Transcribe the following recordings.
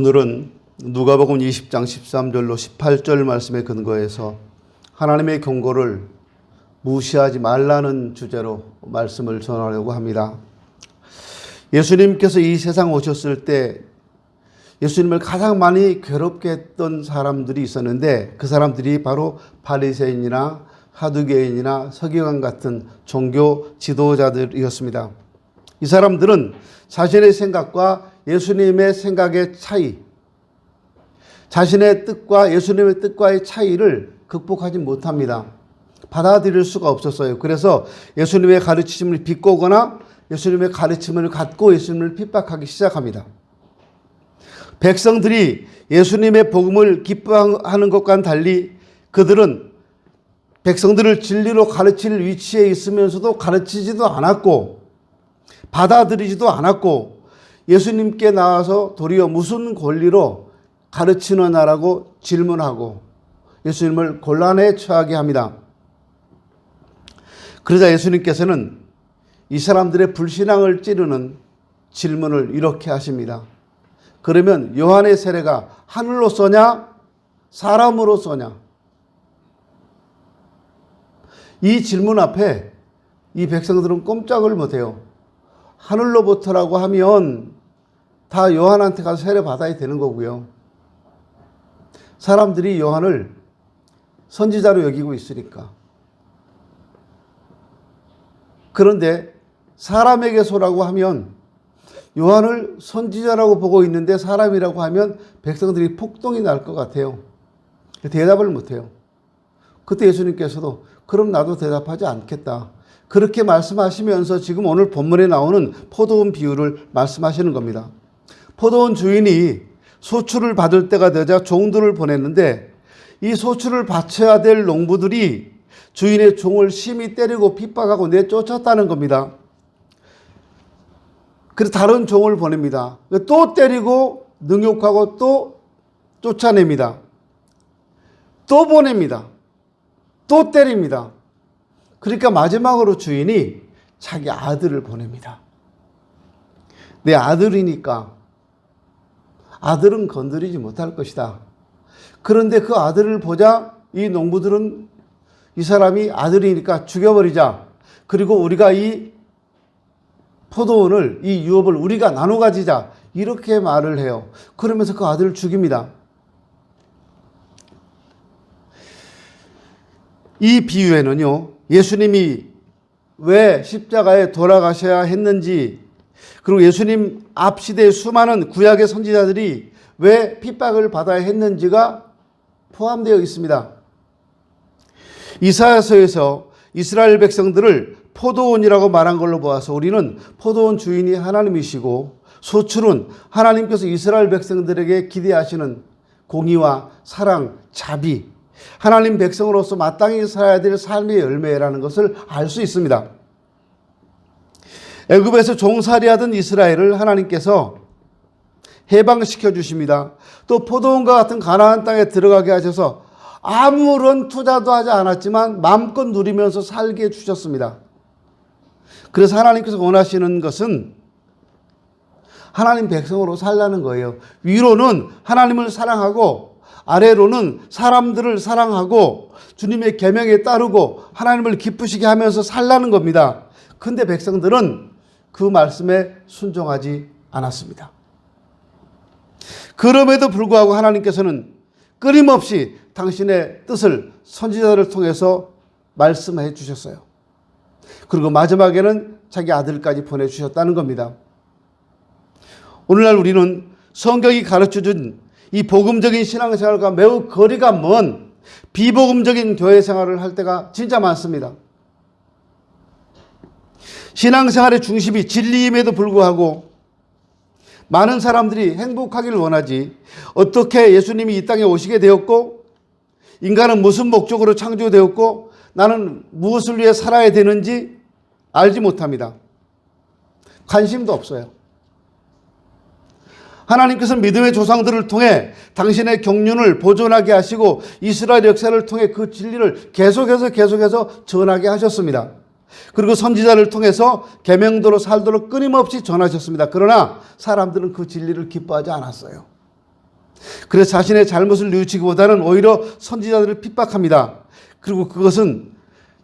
오늘은 누가복음 20장 13절로 18절 말씀에 근거해서 하나님의 경고를 무시하지 말라는 주제로 말씀을 전하려고 합니다. 예수님께서 이 세상 오셨을 때 예수님을 가장 많이 괴롭게 했던 사람들이 있었는데 그 사람들이 바로 바리새인이나 사두개인이나 서기관 같은 종교 지도자들이었습니다. 이 사람들은 자신의 생각과 예수님의 생각의 차이, 자신의 뜻과 예수님의 뜻과의 차이를 극복하지 못합니다. 받아들일 수가 없었어요. 그래서 예수님의 가르침을 비꼬거나 예수님의 가르침을 갖고 예수님을 핍박하기 시작합니다. 백성들이 예수님의 복음을 기뻐하는 것과는 달리 그들은 백성들을 진리로 가르칠 위치에 있으면서도 가르치지도 않았고 받아들이지도 않았고 예수님께 나와서 도리어 무슨 권리로 가르치느냐라고 질문하고 예수님을 곤란에 처하게 합니다. 그러자 예수님께서는 이 사람들의 불신앙을 찌르는 질문을 이렇게 하십니다. 그러면 요한의 세례가 하늘로 쏘냐 사람으로 쏘냐? 이 질문 앞에 이 백성들은 꼼짝을 못해요. 하늘로부터라고 하면 다 요한한테 가서 세례 받아야 되는 거고요. 사람들이 요한을 선지자로 여기고 있으니까. 그런데 사람에게 쏘라고 하면 요한을 선지자라고 보고 있는데 사람이라고 하면 백성들이 폭동이 날 것 같아요. 대답을 못해요. 그때 예수님께서도 그럼 나도 대답하지 않겠다. 그렇게 말씀하시면서 지금 오늘 본문에 나오는 포도원 비유를 말씀하시는 겁니다. 포도원 주인이 소출을 받을 때가 되자 종들을 보냈는데 이 소출을 바쳐야 될 농부들이 주인의 종을 심히 때리고 핍박하고 내쫓았다는 겁니다. 그래서 다른 종을 보냅니다. 또 때리고 능욕하고 또 쫓아냅니다. 또 보냅니다. 또 때립니다. 그러니까 마지막으로 주인이 자기 아들을 보냅니다. 내 아들이니까 아들은 건드리지 못할 것이다. 그런데 그 아들을 보자 이 농부들은 이 사람이 아들이니까 죽여버리자. 그리고 우리가 이 포도원을, 이 유업을 우리가 나눠 가지자. 이렇게 말을 해요. 그러면서 그 아들을 죽입니다. 이 비유에는요, 예수님이 왜 십자가에 돌아가셔야 했는지, 그리고 예수님 앞 시대의 수많은 구약의 선지자들이 왜 핍박을 받아야 했는지가 포함되어 있습니다. 이사야서에서 이스라엘 백성들을 포도원이라고 말한 걸로 보아서 우리는 포도원 주인이 하나님이시고 소출은 하나님께서 이스라엘 백성들에게 기대하시는 공의와 사랑, 자비, 하나님 백성으로서 마땅히 살아야 될 삶의 열매라는 것을 알 수 있습니다. 애굽에서 종살이하던 이스라엘을 하나님께서 해방시켜 주십니다. 또 포도원과 같은 가나안 땅에 들어가게 하셔서 아무런 투자도 하지 않았지만 마음껏 누리면서 살게 해주셨습니다. 그래서 하나님께서 원하시는 것은 하나님 백성으로 살라는 거예요. 위로는 하나님을 사랑하고 아래로는 사람들을 사랑하고 주님의 계명에 따르고 하나님을 기쁘시게 하면서 살라는 겁니다. 근데 백성들은 그 말씀에 순종하지 않았습니다. 그럼에도 불구하고 하나님께서는 끊임없이 당신의 뜻을 선지자들을 통해서 말씀해 주셨어요. 그리고 마지막에는 자기 아들까지 보내주셨다는 겁니다. 오늘날 우리는 성경이 가르쳐준 이 복음적인 신앙생활과 매우 거리가 먼 비복음적인 교회 생활을 할 때가 진짜 많습니다. 신앙생활의 중심이 진리임에도 불구하고 많은 사람들이 행복하기를 원하지 어떻게 예수님이 이 땅에 오시게 되었고 인간은 무슨 목적으로 창조되었고 나는 무엇을 위해 살아야 되는지 알지 못합니다. 관심도 없어요. 하나님께서는 믿음의 조상들을 통해 당신의 경륜을 보존하게 하시고 이스라엘 역사를 통해 그 진리를 계속해서 전하게 하셨습니다. 그리고 선지자를 통해서 계명대로 살도록 끊임없이 전하셨습니다. 그러나 사람들은 그 진리를 기뻐하지 않았어요. 그래서 자신의 잘못을 뉘우치기보다는 오히려 선지자들을 핍박합니다. 그리고 그것은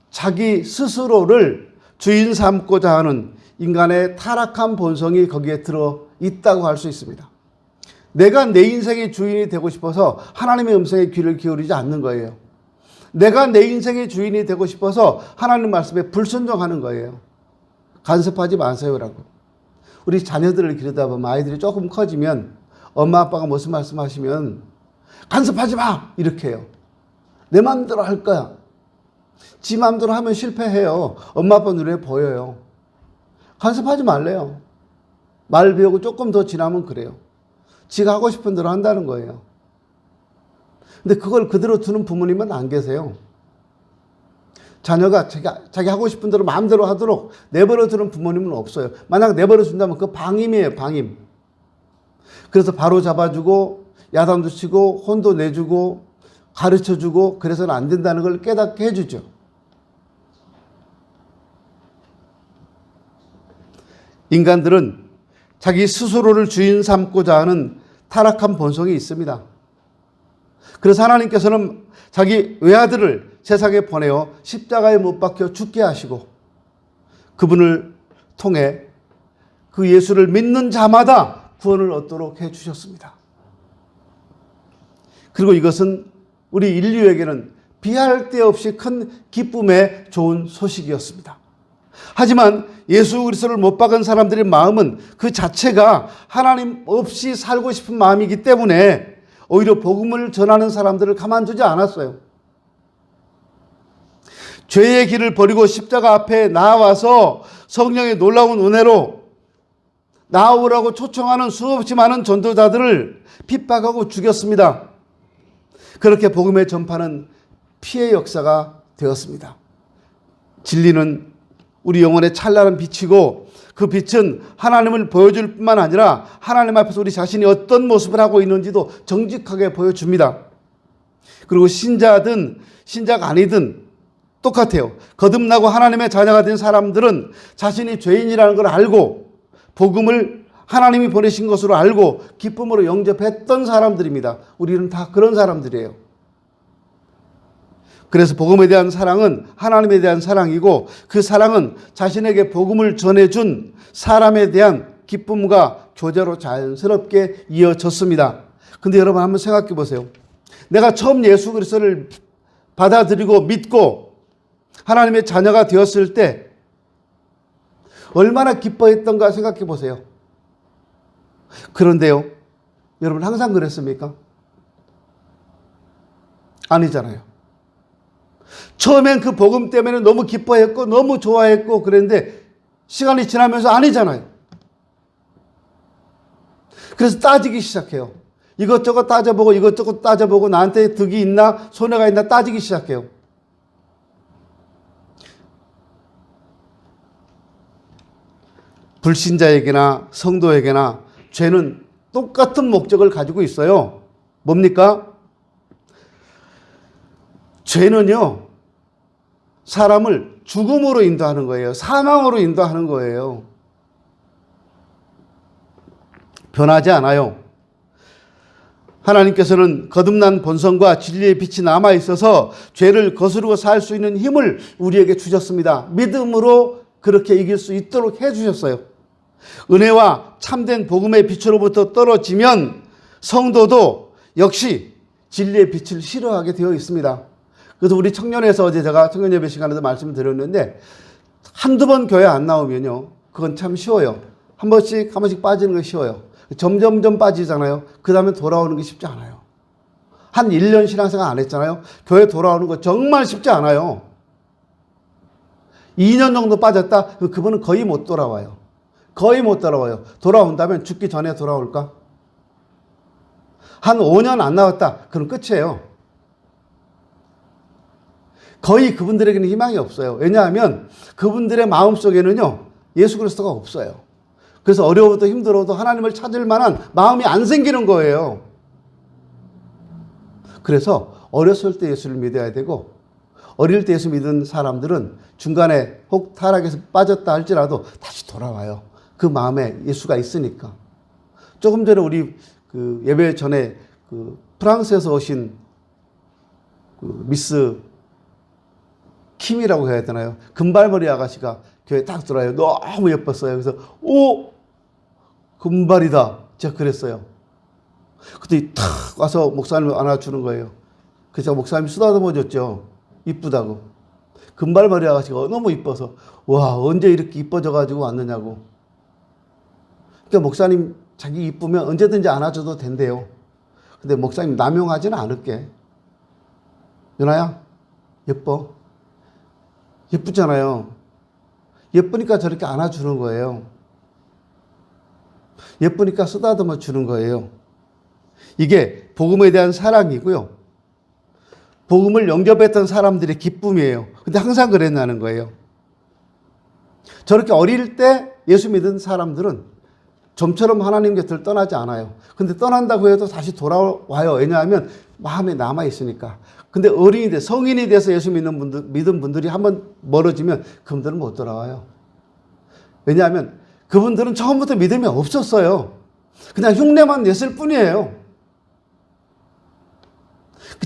자기 스스로를 주인 삼고자 하는 인간의 타락한 본성이 거기에 들어 있다고 할 수 있습니다. 내가 내 인생의 주인이 되고 싶어서 하나님의 음성에 귀를 기울이지 않는 거예요. 내가 내 인생의 주인이 되고 싶어서 하나님 말씀에 불순종하는 거예요. 간섭하지 마세요라고. 우리 자녀들을 기르다 보면 아이들이 조금 커지면 엄마 아빠가 무슨 말씀하시면 간섭하지 마! 이렇게 해요. 내 마음대로 할 거야. 지 마음대로 하면 실패해요. 엄마 아빠 눈에 보여요. 간섭하지 말래요. 말 배우고 조금 더 지나면 그래요. 지가 하고 싶은 대로 한다는 거예요. 근데 그걸 그대로 두는 부모님은 안 계세요. 자녀가 자기 하고 싶은 대로 마음대로 하도록 내버려 두는 부모님은 없어요. 만약 내버려 준다면 그 방임이에요, 방임. 그래서 바로 잡아주고 야단도 치고 혼도 내주고 가르쳐주고 그래서는 안 된다는 걸 깨닫게 해주죠. 인간들은 자기 스스로를 주인 삼고자 하는 타락한 본성이 있습니다. 그래서 하나님께서는 자기 외아들을 세상에 보내어 십자가에 못 박혀 죽게 하시고 그분을 통해 그 예수를 믿는 자마다 구원을 얻도록 해주셨습니다. 그리고 이것은 우리 인류에게는 비할 데 없이 큰 기쁨의 좋은 소식이었습니다. 하지만 예수 그리스도를 못 박은 사람들의 마음은 그 자체가 하나님 없이 살고 싶은 마음이기 때문에 오히려 복음을 전하는 사람들을 가만두지 않았어요. 죄의 길을 버리고 십자가 앞에 나와서 성령의 놀라운 은혜로 나오라고 초청하는 수없이 많은 전도자들을 핍박하고 죽였습니다. 그렇게 복음의 전파는 피해 역사가 되었습니다. 진리는 우리 영혼의 찬란한 빛이고 그 빛은 하나님을 보여줄 뿐만 아니라 하나님 앞에서 우리 자신이 어떤 모습을 하고 있는지도 정직하게 보여줍니다. 그리고 신자든 신자가 아니든 똑같아요. 거듭나고 하나님의 자녀가 된 사람들은 자신이 죄인이라는 걸 알고 복음을 하나님이 보내신 것으로 알고 기쁨으로 영접했던 사람들입니다. 우리는 다 그런 사람들이에요. 그래서 복음에 대한 사랑은 하나님에 대한 사랑이고 그 사랑은 자신에게 복음을 전해준 사람에 대한 기쁨과 교제로 자연스럽게 이어졌습니다. 근데 여러분 한번 생각해 보세요. 내가 처음 예수 그리스도를 받아들이고 믿고 하나님의 자녀가 되었을 때 얼마나 기뻐했던가 생각해 보세요. 그런데요, 여러분 항상 그랬습니까? 아니잖아요. 처음엔 그 복음 때문에 너무 기뻐했고 너무 좋아했고 그랬는데 시간이 지나면서 아니잖아요. 그래서 따지기 시작해요. 이것저것 따져보고 이것저것 따져보고 나한테 득이 있나 손해가 있나 따지기 시작해요. 불신자에게나 성도에게나 죄는 똑같은 목적을 가지고 있어요. 뭡니까? 죄는요, 사람을 죽음으로 인도하는 거예요. 사망으로 인도하는 거예요. 변하지 않아요. 하나님께서는 거듭난 본성과 진리의 빛이 남아있어서 죄를 거스르고 살 수 있는 힘을 우리에게 주셨습니다. 믿음으로 그렇게 이길 수 있도록 해주셨어요. 은혜와 참된 복음의 빛으로부터 떨어지면 성도도 역시 진리의 빛을 싫어하게 되어 있습니다. 그래서 우리 청년에서 어제 제가 청년 예배 시간에도 말씀을 드렸는데 한두 번 교회 안 나오면요, 그건 참 쉬워요. 한 번씩 빠지는 거 쉬워요. 점점점 빠지잖아요. 그 다음에 돌아오는 게 쉽지 않아요. 한 1년 신앙생활 안 했잖아요. 교회 돌아오는 거 정말 쉽지 않아요. 2년 정도 빠졌다? 그분은 거의 못 돌아와요. 거의 못 돌아와요. 돌아온다면 죽기 전에 돌아올까? 한 5년 안 나왔다? 그럼 끝이에요. 거의 그분들에게는 희망이 없어요. 왜냐하면 그분들의 마음속에는요, 예수 그리스도가 없어요. 그래서 어려워도 힘들어도 하나님을 찾을 만한 마음이 안 생기는 거예요. 그래서 어렸을 때 예수를 믿어야 되고 어릴 때 예수 믿은 사람들은 중간에 혹 타락해서 빠졌다 할지라도 다시 돌아와요. 그 마음에 예수가 있으니까. 조금 전에 우리 그 예배 전에 그 프랑스에서 오신 그 미스 킴이라고 해야 되나요? 금발머리 아가씨가 교회 딱 들어와요. 너무 예뻤어요. 그래서 오, 금발이다. 제가 그랬어요. 그때 탁 와서 목사님을 안아주는 거예요. 그래서 목사님이 쓰다듬어 줬죠. 이쁘다고. 금발머리 아가씨가 너무 이뻐서 와, 언제 이렇게 이뻐져가지고 왔느냐고. 그러니까 목사님 자기 이쁘면 언제든지 안아줘도 된대요. 근데 목사님 남용하지는 않을게. 연아야, 예뻐. 예쁘잖아요. 예쁘니까 저렇게 안아주는 거예요. 예쁘니까 쓰다듬어 주는 거예요. 이게 복음에 대한 사랑이고요. 복음을 영접했던 사람들의 기쁨이에요. 근데 항상 그랬나는 거예요. 저렇게 어릴 때 예수 믿은 사람들은 좀처럼 하나님 곁을 떠나지 않아요. 근데 떠난다고 해도 다시 돌아와요. 왜냐하면 마음에 남아 있으니까. 근데 어린이 돼 성인이 돼서 예수 믿은 분들이 한번 멀어지면 그분들은 못 돌아와요. 왜냐하면 그분들은 처음부터 믿음이 없었어요. 그냥 흉내만 냈을 뿐이에요.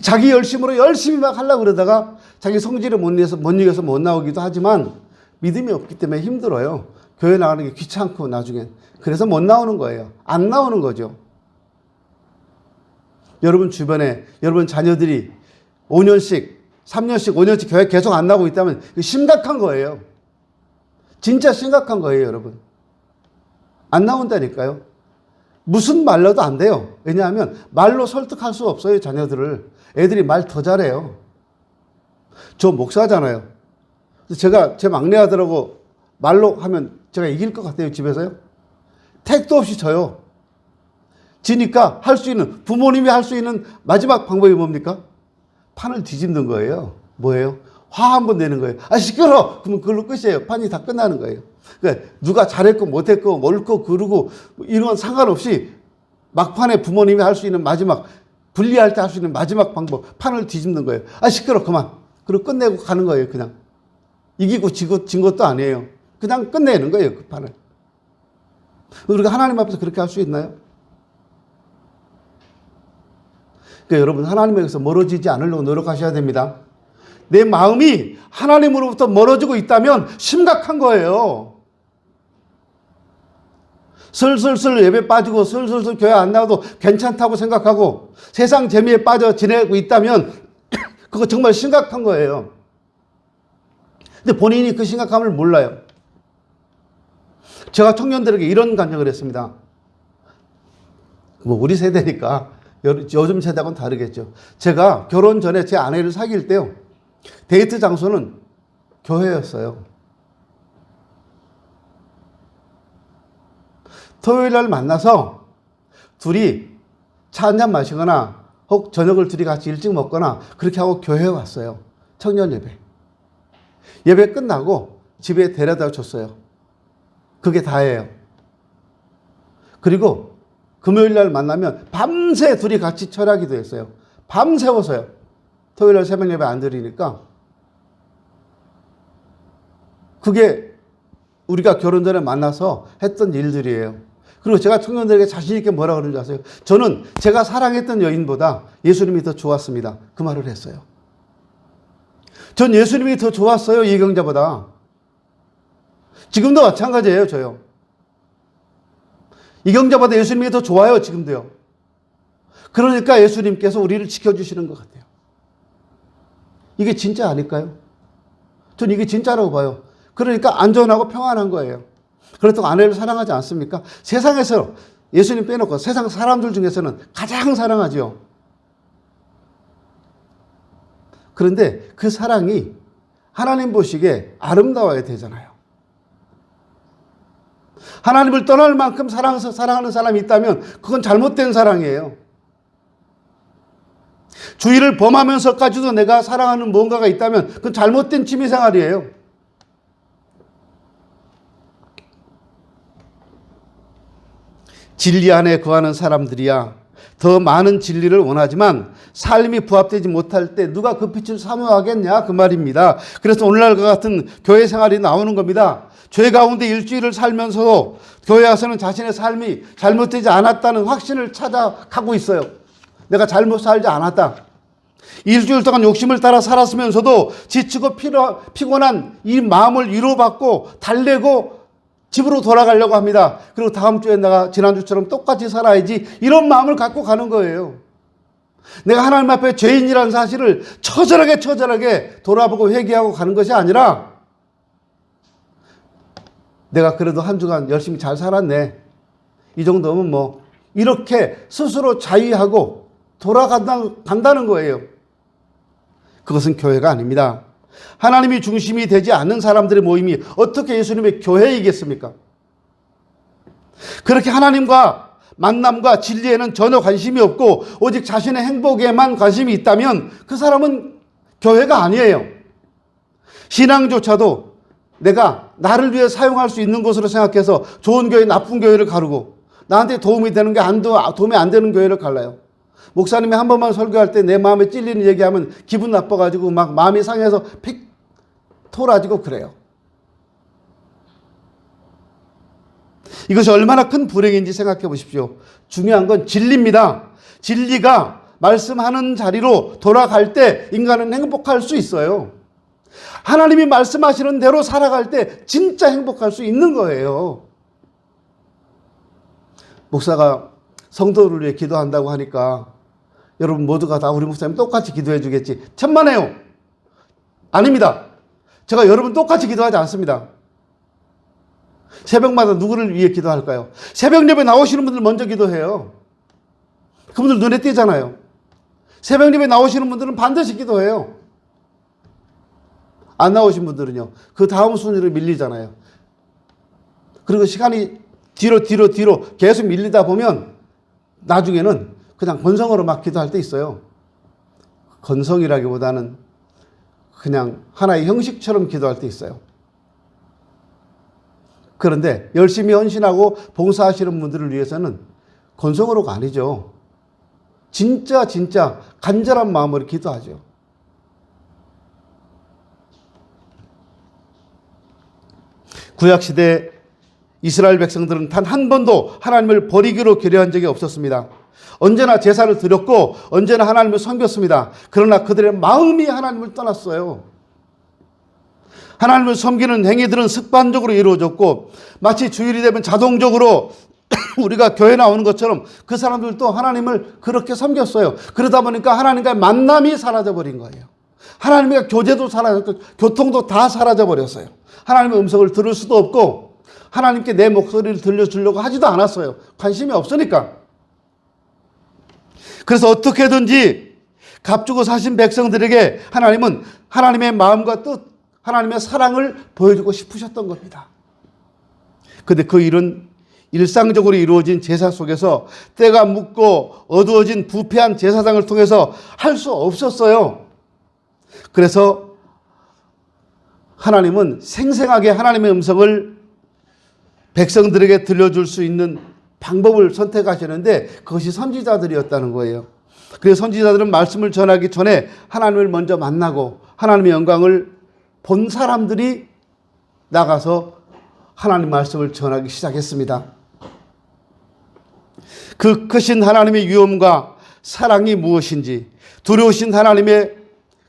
자기 열심으로 열심히 막 하려고 그러다가 자기 성질을 못 이겨서 못 나오기도 하지만 믿음이 없기 때문에 힘들어요. 교회 나가는 게 귀찮고 나중엔. 그래서 못 나오는 거예요. 안 나오는 거죠. 여러분 주변에 여러분 자녀들이 5년씩, 3년씩, 5년씩 교회 계속 안 나오고 있다면 심각한 거예요. 진짜 심각한 거예요, 여러분. 안 나온다니까요. 무슨 말로도 안 돼요. 왜냐하면 말로 설득할 수 없어요, 자녀들을. 애들이 말 더 잘해요. 저 목사잖아요. 제가 제 막내 아들하고 말로 하면 제가 이길 것 같아요, 집에서요. 택도 없이 져요. 지니까 할 수 있는, 부모님이 할 수 있는 마지막 방법이 뭡니까? 판을 뒤집는 거예요. 뭐예요? 화 한번 내는 거예요. 아, 시끄러워! 그러면 그걸로 끝이에요. 판이 다 끝나는 거예요. 그러니까 누가 잘했고 못했고 옳고 그르고 이런 건 상관없이 막판에 부모님이 할 수 있는 마지막, 분리할 때 할 수 있는 마지막 방법, 판을 뒤집는 거예요. 아, 시끄러워! 그만! 그리고 끝내고 가는 거예요, 그냥. 이기고 진 것도 아니에요. 그냥 끝내는 거예요, 그 판을. 우리가 하나님 앞에서 그렇게 할 수 있나요? 그러니까 여러분, 하나님에게서 멀어지지 않으려고 노력하셔야 됩니다. 내 마음이 하나님으로부터 멀어지고 있다면 심각한 거예요. 슬슬슬 예배 빠지고 슬슬슬 교회 안 나와도 괜찮다고 생각하고 세상 재미에 빠져 지내고 있다면 그거 정말 심각한 거예요. 근데 본인이 그 심각함을 몰라요. 제가 청년들에게 이런 간증을 했습니다. 뭐 우리 세대니까 요즘 세대하고는 다르겠죠. 제가 결혼 전에 제 아내를 사귈 때요. 데이트 장소는 교회였어요. 토요일 날 만나서 둘이 차 한잔 마시거나 혹 저녁을 둘이 같이 일찍 먹거나 그렇게 하고 교회에 왔어요. 청년 예배. 예배 끝나고 집에 데려다 줬어요. 그게 다예요. 그리고 금요일 날 만나면 밤새 둘이 같이 철야기도 했어요. 밤새워서요. 토요일 날 새벽 예배 안 드리니까. 그게 우리가 결혼 전에 만나서 했던 일들이에요. 그리고 제가 청년들에게 자신 있게 뭐라 그러는지 아세요? 저는 제가 사랑했던 여인보다 예수님이 더 좋았습니다. 그 말을 했어요. 전 예수님이 더 좋았어요, 이경자보다. 지금도 마찬가지예요, 저요. 이경자보다 예수님이 더 좋아요, 지금도요. 그러니까 예수님께서 우리를 지켜주시는 것 같아요. 이게 진짜 아닐까요? 전 이게 진짜라고 봐요. 그러니까 안전하고 평안한 거예요. 그렇다고 아내를 사랑하지 않습니까? 세상에서 예수님 빼놓고 세상 사람들 중에서는 가장 사랑하죠. 그런데 그 사랑이 하나님 보시기에 아름다워야 되잖아요. 하나님을 떠날 만큼 사랑하는 사람이 있다면 그건 잘못된 사랑이에요. 주의를 범하면서까지도 내가 사랑하는 무언가가 있다면 그건 잘못된 취미생활이에요. 진리 안에 거하는 사람들이야 더 많은 진리를 원하지만 삶이 부합되지 못할 때 누가 그 빛을 사모하겠냐 그 말입니다. 그래서 오늘날과 같은 교회 생활이 나오는 겁니다. 죄 가운데 일주일을 살면서도 교회 와서는 자신의 삶이 잘못되지 않았다는 확신을 찾아가고 있어요. 내가 잘못 살지 않았다. 일주일 동안 욕심을 따라 살았으면서도 지치고 피곤한 이 마음을 위로받고 달래고 집으로 돌아가려고 합니다. 그리고 다음 주에 내가 지난주처럼 똑같이 살아야지, 이런 마음을 갖고 가는 거예요. 내가 하나님 앞에 죄인이라는 사실을 처절하게 돌아보고 회개하고 가는 것이 아니라, 내가 그래도 한 주간 열심히 잘 살았네, 이 정도면 뭐, 이렇게 스스로 자위하고 돌아간다는 거예요. 그것은 교회가 아닙니다. 하나님이 중심이 되지 않는 사람들의 모임이 어떻게 예수님의 교회이겠습니까? 그렇게 하나님과 만남과 진리에는 전혀 관심이 없고 오직 자신의 행복에만 관심이 있다면 그 사람은 교회가 아니에요. 신앙조차도 내가 나를 위해 사용할 수 있는 것으로 생각해서 좋은 교회, 나쁜 교회를 가르고 나한테 도움이 되는 게 도움이 안 되는 교회를 갈라요. 목사님이 한 번만 설교할 때 내 마음에 찔리는 얘기하면 기분 나빠가지고 막 마음이 상해서 픽 토라지고 그래요. 이것이 얼마나 큰 불행인지 생각해 보십시오. 중요한 건 진리입니다. 진리가 말씀하는 자리로 돌아갈 때 인간은 행복할 수 있어요. 하나님이 말씀하시는 대로 살아갈 때 진짜 행복할 수 있는 거예요. 목사가 성도를 위해 기도한다고 하니까 여러분 모두가 다 우리 목사님 똑같이 기도해 주겠지, 천만에요. 아닙니다. 제가 여러분 똑같이 기도하지 않습니다. 새벽마다 누구를 위해 기도할까요? 새벽 예배 나오시는 분들 먼저 기도해요. 그분들 눈에 띄잖아요. 새벽 예배 나오시는 분들은 반드시 기도해요. 안 나오신 분들은요, 그 다음 순위로 밀리잖아요. 그리고 시간이 뒤로 계속 밀리다 보면 나중에는 그냥 건성으로 막 기도할 때 있어요. 건성이라기보다는 그냥 하나의 형식처럼 기도할 때 있어요. 그런데 열심히 헌신하고 봉사하시는 분들을 위해서는 건성으로가 아니죠. 진짜 간절한 마음으로 기도하죠. 구약시대 이스라엘 백성들은 단 한 번도 하나님을 버리기로 결의한 적이 없었습니다. 언제나 제사를 드렸고 언제나 하나님을 섬겼습니다. 그러나 그들의 마음이 하나님을 떠났어요. 하나님을 섬기는 행위들은 습관적으로 이루어졌고 마치 주일이 되면 자동적으로 우리가 교회 나오는 것처럼 그 사람들도 하나님을 그렇게 섬겼어요. 그러다 보니까 하나님과의 만남이 사라져버린 거예요. 하나님과 교제도 사라졌고 교통도 다 사라져버렸어요. 하나님의 음성을 들을 수도 없고 하나님께 내 목소리를 들려주려고 하지도 않았어요. 관심이 없으니까. 그래서 어떻게든지 값주고 사신 백성들에게 하나님은 하나님의 마음과 뜻, 하나님의 사랑을 보여주고 싶으셨던 겁니다. 그런데 그 일은 일상적으로 이루어진 제사 속에서 때가 묻고 어두워진 부패한 제사장을 통해서 할 수 없었어요. 그래서 하나님은 생생하게 하나님의 음성을 백성들에게 들려줄 수 있는 방법을 선택하시는데 그것이 선지자들이었다는 거예요. 그래서 선지자들은 말씀을 전하기 전에 하나님을 먼저 만나고 하나님의 영광을 본 사람들이 나가서 하나님 말씀을 전하기 시작했습니다. 그 크신 하나님의 위엄과 사랑이 무엇인지, 두려우신 하나님의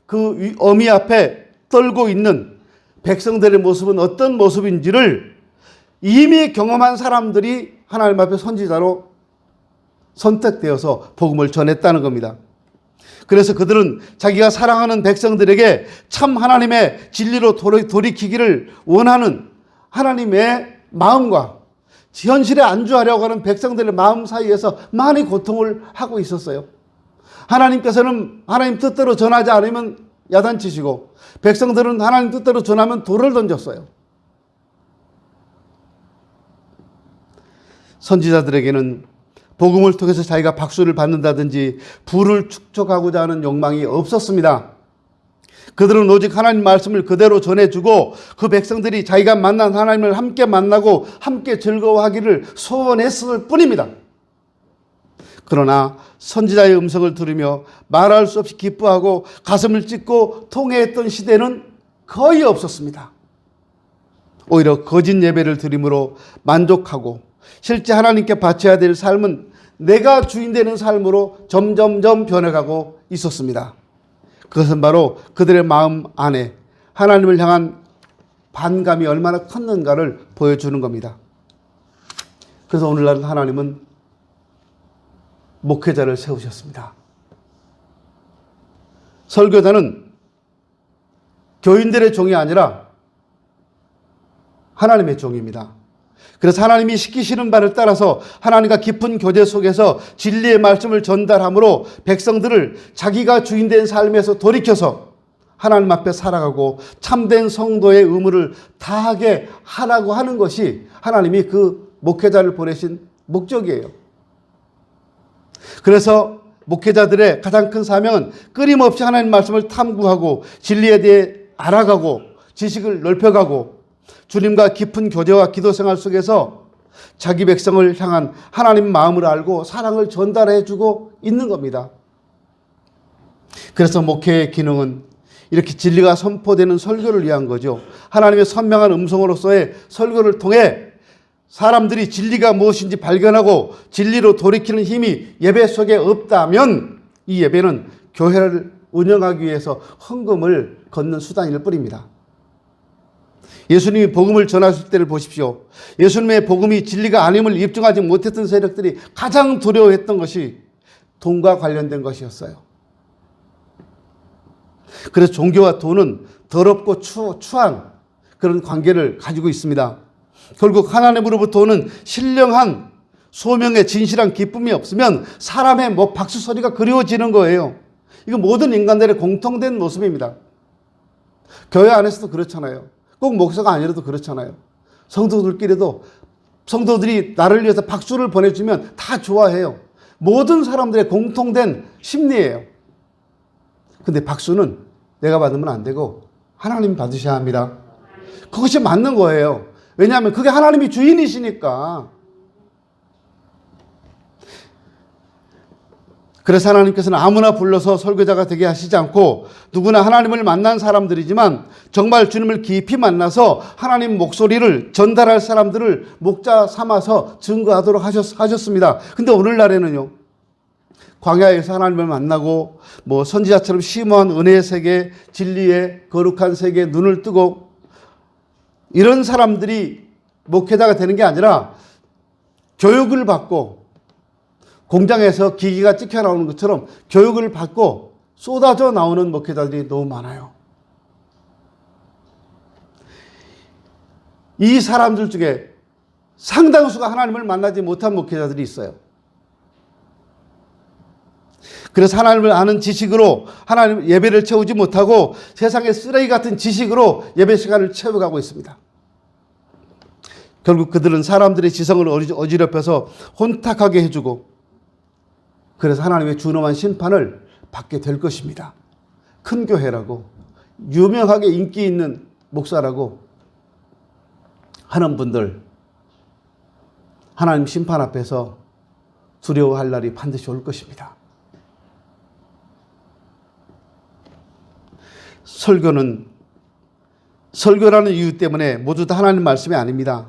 그 어미 앞에 떨고 있는 백성들의 모습은 어떤 모습인지를 이미 경험한 사람들이 하나님 앞에 선지자로 선택되어서 복음을 전했다는 겁니다. 그래서 그들은 자기가 사랑하는 백성들에게 참 하나님의 진리로 돌이키기를 원하는 하나님의 마음과 현실에 안주하려고 하는 백성들의 마음 사이에서 많이 고통을 하고 있었어요. 하나님께서는 하나님 뜻대로 전하지 않으면 야단치시고 백성들은 하나님 뜻대로 전하면 돌을 던졌어요. 선지자들에게는 복음을 통해서 자기가 박수를 받는다든지 부를 축적하고자 하는 욕망이 없었습니다. 그들은 오직 하나님 말씀을 그대로 전해주고 그 백성들이 자기가 만난 하나님을 함께 만나고 함께 즐거워하기를 소원했을 뿐입니다. 그러나 선지자의 음성을 들으며 말할 수 없이 기뻐하고 가슴을 찢고 통회했던 시대는 거의 없었습니다. 오히려 거짓 예배를 드림으로 만족하고 실제 하나님께 바쳐야 될 삶은 내가 주인 되는 삶으로 점점점 변해가고 있었습니다. 그것은 바로 그들의 마음 안에 하나님을 향한 반감이 얼마나 컸는가를 보여주는 겁니다. 그래서 오늘날 하나님은 목회자를 세우셨습니다. 설교자는 교인들의 종이 아니라 하나님의 종입니다. 그래서 하나님이 시키시는 바를 따라서 하나님과 깊은 교제 속에서 진리의 말씀을 전달함으로 백성들을 자기가 주인된 삶에서 돌이켜서 하나님 앞에 살아가고 참된 성도의 의무를 다하게 하라고 하는 것이 하나님이 그 목회자를 보내신 목적이에요. 그래서 목회자들의 가장 큰 사명은 끊임없이 하나님 말씀을 탐구하고 진리에 대해 알아가고 지식을 넓혀가고 주님과 깊은 교제와 기도 생활 속에서 자기 백성을 향한 하나님 마음을 알고 사랑을 전달해주고 있는 겁니다. 그래서 목회의 기능은 이렇게 진리가 선포되는 설교를 위한 거죠. 하나님의 선명한 음성으로서의 설교를 통해 사람들이 진리가 무엇인지 발견하고 진리로 돌이키는 힘이 예배 속에 없다면 이 예배는 교회를 운영하기 위해서 헌금을 걷는 수단일 뿐입니다. 예수님이 복음을 전하실 때를 보십시오. 예수님의 복음이 진리가 아님을 입증하지 못했던 세력들이 가장 두려워했던 것이 돈과 관련된 것이었어요. 그래서 종교와 돈은 더럽고 추한 그런 관계를 가지고 있습니다. 결국 하나님으로부터 오는 신령한 소명의 진실한 기쁨이 없으면 사람의 박수 소리가 그리워지는 거예요. 이거 모든 인간들의 공통된 모습입니다. 교회 안에서도 그렇잖아요. 꼭 목사가 아니라도 그렇잖아요. 성도들끼리도 성도들이 나를 위해서 박수를 보내주면 다 좋아해요. 모든 사람들의 공통된 심리예요. 근데 박수는 내가 받으면 안 되고 하나님이 받으셔야 합니다. 그것이 맞는 거예요. 왜냐하면 그게 하나님이 주인이시니까. 그래서 하나님께서는 아무나 불러서 설교자가 되게 하시지 않고 누구나 하나님을 만난 사람들이지만 정말 주님을 깊이 만나서 하나님 목소리를 전달할 사람들을 목자 삼아서 증거하도록 하셨습니다. 근데 오늘날에는요, 광야에서 하나님을 만나고 선지자처럼 심오한 은혜의 세계, 진리의 거룩한 세계에 눈을 뜨고 이런 사람들이 목회자가 되는 게 아니라 교육을 받고 공장에서 기기가 찍혀 나오는 것처럼 교육을 받고 쏟아져 나오는 목회자들이 너무 많아요. 이 사람들 중에 상당수가 하나님을 만나지 못한 목회자들이 있어요. 그래서 하나님을 아는 지식으로 하나님 예배를 채우지 못하고 세상의 쓰레기 같은 지식으로 예배 시간을 채워가고 있습니다. 결국 그들은 사람들의 지성을 어지럽혀서 혼탁하게 해주고 그래서 하나님의 준엄한 심판을 받게 될 것입니다. 큰 교회라고 유명하게 인기 있는 목사라고 하는 분들 하나님 심판 앞에서 두려워할 날이 반드시 올 것입니다. 설교라는 이유 때문에 모두 다 하나님 말씀이 아닙니다.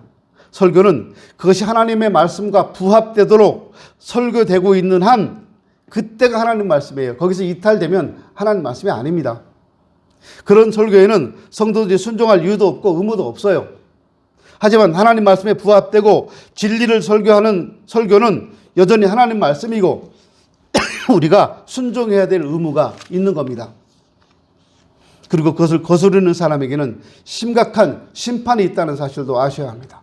설교는 그것이 하나님의 말씀과 부합되도록 설교되고 있는 한 그때가 하나님 말씀이에요. 거기서 이탈되면 하나님 말씀이 아닙니다. 그런 설교에는 성도들이 순종할 이유도 없고 의무도 없어요. 하지만 하나님 말씀에 부합되고 진리를 설교하는 설교는 여전히 하나님 말씀이고 우리가 순종해야 될 의무가 있는 겁니다. 그리고 그것을 거스르는 사람에게는 심각한 심판이 있다는 사실도 아셔야 합니다.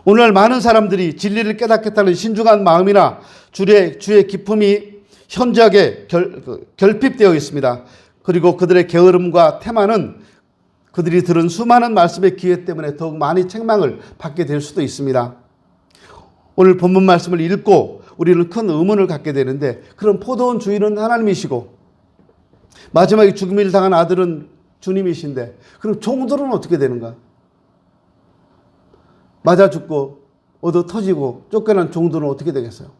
오늘날 많은 사람들이 진리를 깨닫겠다는 신중한 마음이나 주의 기품이 현저하게 결핍되어 있습니다. 그리고 그들의 게으름과 태만은 그들이 들은 수많은 말씀의 기회 때문에 더욱 많이 책망을 받게 될 수도 있습니다. 오늘 본문 말씀을 읽고 우리는 큰 의문을 갖게 되는데 그럼 포도원 주인은 하나님이시고 마지막에 죽음을 당한 아들은 주님이신데 그럼 종들은 어떻게 되는가? 맞아 죽고 얻어 터지고 쫓겨난 종들은 어떻게 되겠어요?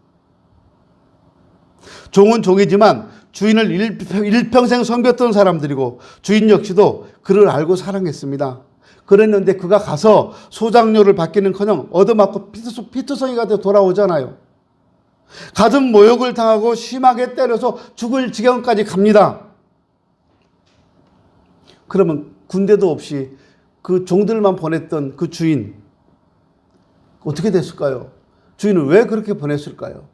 종은 종이지만 주인을 일평생 섬겼던 사람들이고 주인 역시도 그를 알고 사랑했습니다. 그랬는데 그가 가서 소장료를 받기는커녕 얻어맞고 피투성이가 되어 돌아오잖아요. 가슴 모욕을 당하고 심하게 때려서 죽을 지경까지 갑니다. 그러면 군대도 없이 그 종들만 보냈던 그 주인 어떻게 됐을까요? 주인은 왜 그렇게 보냈을까요?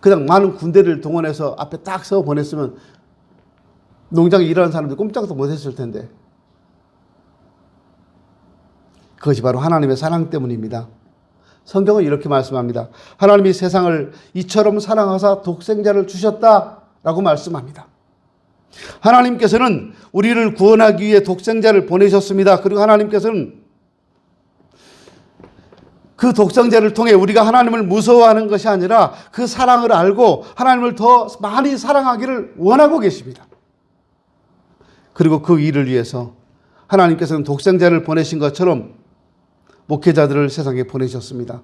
그냥 많은 군대를 동원해서 앞에 딱 세워 보냈으면 농장에 일하는 사람들 꼼짝도 못했을 텐데, 그것이 바로 하나님의 사랑 때문입니다. 성경은 이렇게 말씀합니다. 하나님이 세상을 이처럼 사랑하사 독생자를 주셨다라고 말씀합니다. 하나님께서는 우리를 구원하기 위해 독생자를 보내셨습니다. 그리고 하나님께서는 그 독생자를 통해 우리가 하나님을 무서워하는 것이 아니라 그 사랑을 알고 하나님을 더 많이 사랑하기를 원하고 계십니다. 그리고 그 일을 위해서 하나님께서는 독생자를 보내신 것처럼 목회자들을 세상에 보내셨습니다.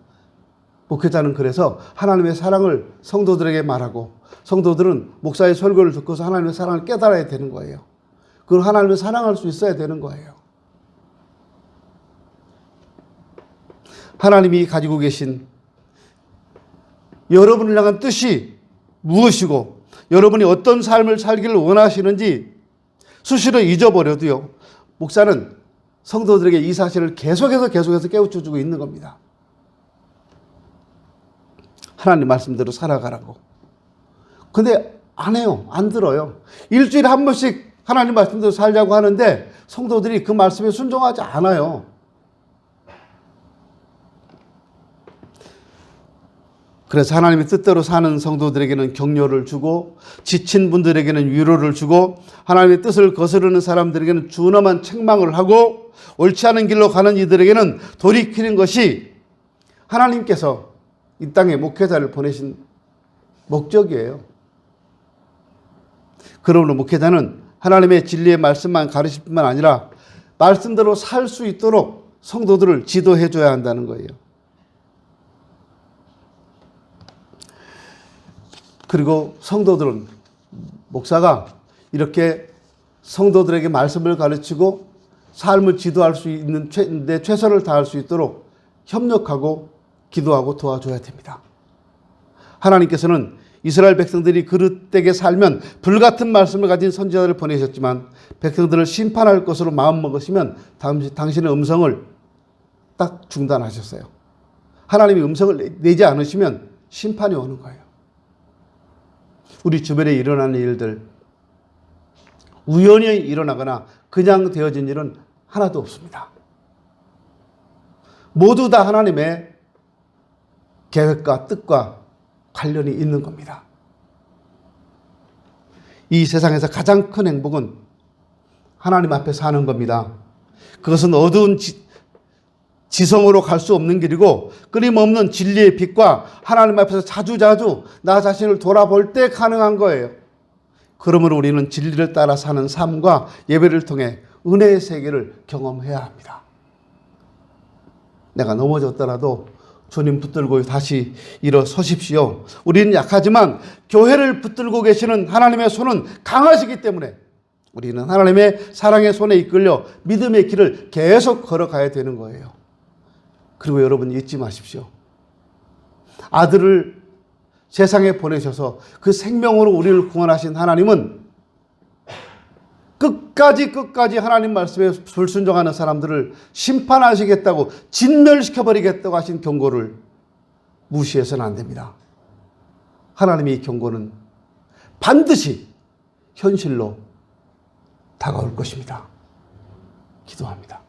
목회자는 그래서 하나님의 사랑을 성도들에게 말하고, 성도들은 목사의 설교를 듣고서 하나님의 사랑을 깨달아야 되는 거예요. 그걸 하나님을 사랑할 수 있어야 되는 거예요. 하나님이 가지고 계신 여러분을 향한 뜻이 무엇이고 여러분이 어떤 삶을 살기를 원하시는지 수시로 잊어버려도요, 목사는 성도들에게 이 사실을 계속해서 깨우쳐주고 있는 겁니다. 하나님 말씀대로 살아가라고. 근데 안 해요. 안 들어요. 일주일에 한 번씩 하나님 말씀대로 살자고 하는데 성도들이 그 말씀에 순종하지 않아요. 그래서 하나님의 뜻대로 사는 성도들에게는 격려를 주고, 지친 분들에게는 위로를 주고, 하나님의 뜻을 거스르는 사람들에게는 준엄한 책망을 하고, 옳지 않은 길로 가는 이들에게는 돌이키는 것이 하나님께서 이 땅에 목회자를 보내신 목적이에요. 그러므로 목회자는 하나님의 진리의 말씀만 가르칠 뿐만 아니라 말씀대로 살 수 있도록 성도들을 지도해 줘야 한다는 거예요. 그리고 성도들은, 목사가 이렇게 성도들에게 말씀을 가르치고 삶을 지도할 수 있는 데 최선을 다할 수 있도록 협력하고 기도하고 도와줘야 됩니다. 하나님께서는 이스라엘 백성들이 그릇되게 살면 불같은 말씀을 가진 선지자들을 보내셨지만 백성들을 심판할 것으로 마음먹으시면 당신의 음성을 딱 중단하셨어요. 하나님이 음성을 내지 않으시면 심판이 오는 거예요. 우리 주변에 일어나는 일들, 우연히 일어나거나 그냥 되어진 일은 하나도 없습니다. 모두 다 하나님의 계획과 뜻과 관련이 있는 겁니다. 이 세상에서 가장 큰 행복은 하나님 앞에 사는 겁니다. 그것은 어두운 지성으로 갈 수 없는 길이고 끊임없는 진리의 빛과 하나님 앞에서 자주자주 나 자신을 돌아볼 때 가능한 거예요. 그러므로 우리는 진리를 따라 사는 삶과 예배를 통해 은혜의 세계를 경험해야 합니다. 내가 넘어졌더라도 주님 붙들고 다시 일어서십시오. 우리는 약하지만 교회를 붙들고 계시는 하나님의 손은 강하시기 때문에 우리는 하나님의 사랑의 손에 이끌려 믿음의 길을 계속 걸어가야 되는 거예요. 그리고 여러분 잊지 마십시오. 아들을 세상에 보내셔서 그 생명으로 우리를 구원하신 하나님은 끝까지 하나님 말씀에 불순종하는 사람들을 심판하시겠다고, 진멸시켜버리겠다고 하신 경고를 무시해서는 안 됩니다. 하나님의 이 경고는 반드시 현실로 다가올 것입니다. 기도합니다.